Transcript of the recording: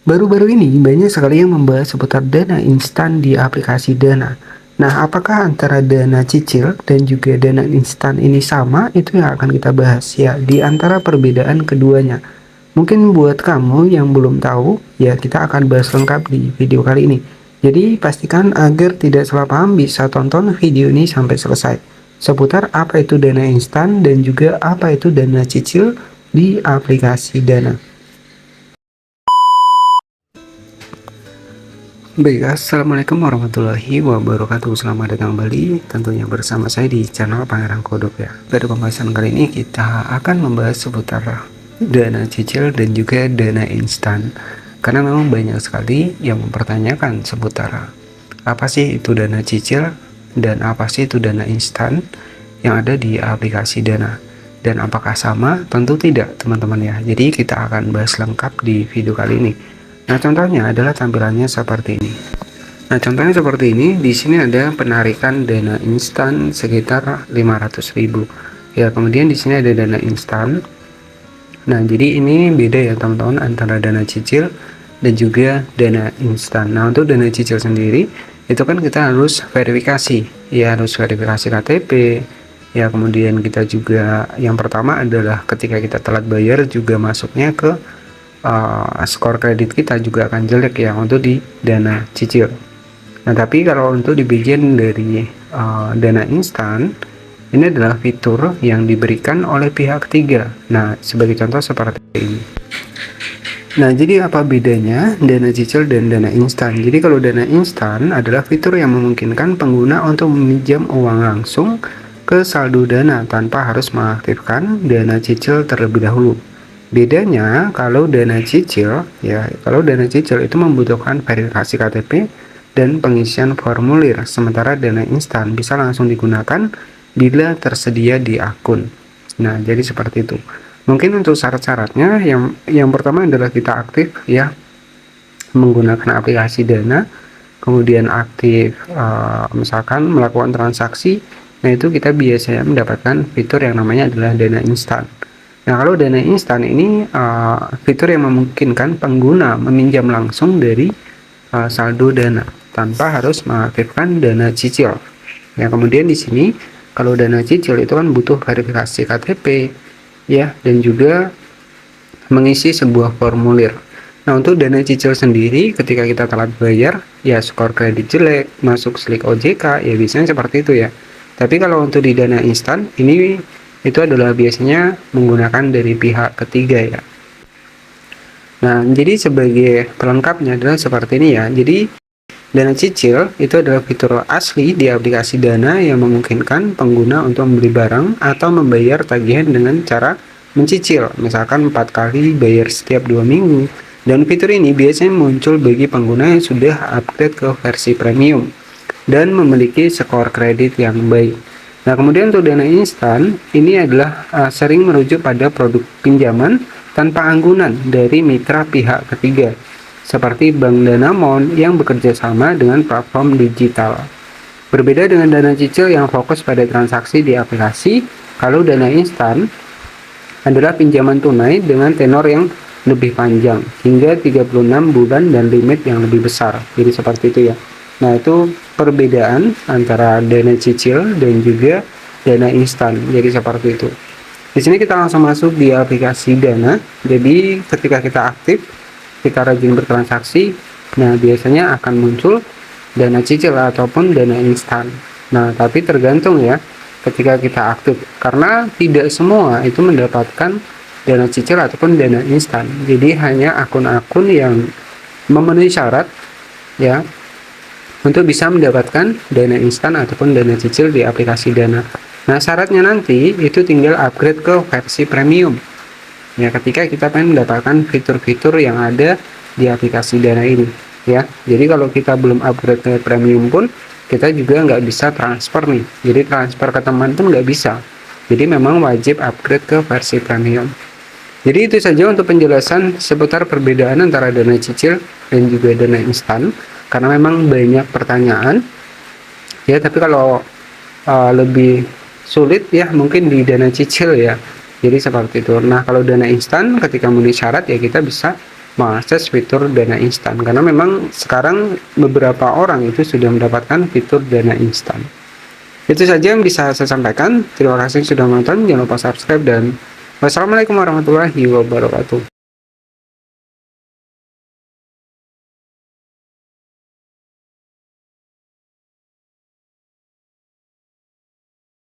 Baru-baru ini banyak sekali yang membahas seputar dana instan di aplikasi Dana. Nah, apakah antara dana cicil dan juga dana instan ini sama? Itu yang akan kita bahas ya, di antara perbedaan keduanya. Mungkin buat kamu yang belum tahu, ya kita akan bahas lengkap di video kali ini. Jadi pastikan agar tidak salah paham bisa tonton video ini sampai selesai. Seputar apa itu dana instan dan juga apa itu dana cicil di aplikasi Dana. Baik, assalamualaikum warahmatullahi wabarakatuh. Selamat datang kembali tentunya bersama saya di channel Pangeran Kodok ya. Pada pembahasan kali ini kita akan membahas seputar dana cicil dan juga dana instan. Karena memang banyak sekali yang mempertanyakan seputar apa sih itu dana cicil dan apa sih itu dana instan yang ada di aplikasi Dana. Dan apakah sama? Tentu tidak teman-teman ya. Jadi kita akan bahas lengkap di video kali ini. Nah, contohnya adalah tampilannya seperti ini. Nah, contohnya seperti ini. Di sini ada penarikan dana instan sekitar 500.000. Ya, kemudian di sini ada dana instan. Nah, jadi ini beda ya teman-teman antara dana cicil dan juga dana instan. Nah, untuk dana cicil sendiri itu kan kita harus verifikasi. Ya, harus verifikasi KTP. Ya, kemudian kita juga yang pertama adalah ketika kita telat bayar juga masuknya ke skor kredit kita juga akan jelek ya untuk di dana cicil. Nah, tapi kalau untuk di bagian dari dana instan, ini adalah fitur yang diberikan oleh pihak ketiga. Nah, sebagai contoh seperti ini. Nah, jadi apa bedanya dana cicil dan dana instan? Jadi kalau dana instan adalah fitur yang memungkinkan pengguna untuk meminjam uang langsung ke saldo dana tanpa harus mengaktifkan dana cicil terlebih dahulu. Bedanya kalau dana cicil itu membutuhkan verifikasi KTP dan pengisian formulir, sementara dana instan bisa langsung digunakan bila tersedia di akun. Nah, jadi seperti itu. Mungkin untuk syarat-syaratnya yang pertama adalah kita aktif ya menggunakan aplikasi Dana, kemudian aktif misalkan melakukan transaksi. Nah, itu kita biasanya mendapatkan fitur yang namanya adalah dana instan. Nah, kalau dana instan ini fitur yang memungkinkan pengguna meminjam langsung dari saldo dana tanpa harus mengaktifkan dana cicil. Ya, kemudian di sini kalau dana cicil itu kan butuh verifikasi KTP ya dan juga mengisi sebuah formulir. Nah, untuk dana cicil sendiri ketika kita telat bayar ya skor kredit jelek, masuk slik OJK ya biasanya seperti itu ya. Tapi kalau untuk di dana instan ini itu adalah biasanya menggunakan dari pihak ketiga ya. Nah, jadi sebagai pelengkapnya adalah seperti ini ya. Jadi dana cicil itu adalah fitur asli di aplikasi Dana yang memungkinkan pengguna untuk membeli barang atau membayar tagihan dengan cara mencicil, misalkan 4 kali bayar setiap 2 minggu. Dan fitur ini biasanya muncul bagi pengguna yang sudah upgrade ke versi premium dan memiliki skor kredit yang baik. Nah, kemudian untuk dana instan ini adalah sering merujuk pada produk pinjaman tanpa anggunan dari mitra pihak ketiga seperti Bank Danamon yang bekerja sama dengan platform digital. Berbeda dengan dana cicil yang fokus pada transaksi di aplikasi, kalau dana instan adalah pinjaman tunai dengan tenor yang lebih panjang hingga 36 bulan dan limit yang lebih besar. Jadi seperti itu ya. Nah, itu perbedaan antara dana cicil dan juga dana instan. Jadi seperti itu. Di sini kita langsung masuk di aplikasi Dana. Jadi ketika kita aktif, kita rajin bertransaksi, nah biasanya akan muncul dana cicil ataupun dana instan. Nah, tapi tergantung ya ketika kita aktif. Karena tidak semua itu mendapatkan dana cicil ataupun dana instan. Jadi hanya akun-akun yang memenuhi syarat ya untuk bisa mendapatkan dana instan ataupun dana cicil di aplikasi Dana. Nah, syaratnya nanti itu tinggal upgrade ke versi premium. Ya, ketika kita pengen mendapatkan fitur-fitur yang ada di aplikasi Dana ini. Ya, jadi kalau kita belum upgrade ke premium pun, kita juga nggak bisa transfer nih. Jadi transfer ke teman pun nggak bisa. Jadi memang wajib upgrade ke versi premium. Jadi itu saja untuk penjelasan seputar perbedaan antara dana cicil dan juga dana instan. Karena memang banyak pertanyaan ya, tapi kalau lebih sulit ya mungkin di dana cicil ya, jadi seperti itu. Nah, kalau dana instan ketika memenuhi syarat ya kita bisa mengakses fitur dana instan, karena memang sekarang beberapa orang itu sudah mendapatkan fitur dana instan. Itu saja yang bisa saya sampaikan. Terima kasih sudah menonton. Jangan lupa subscribe dan wassalamualaikum warahmatullahi wabarakatuh.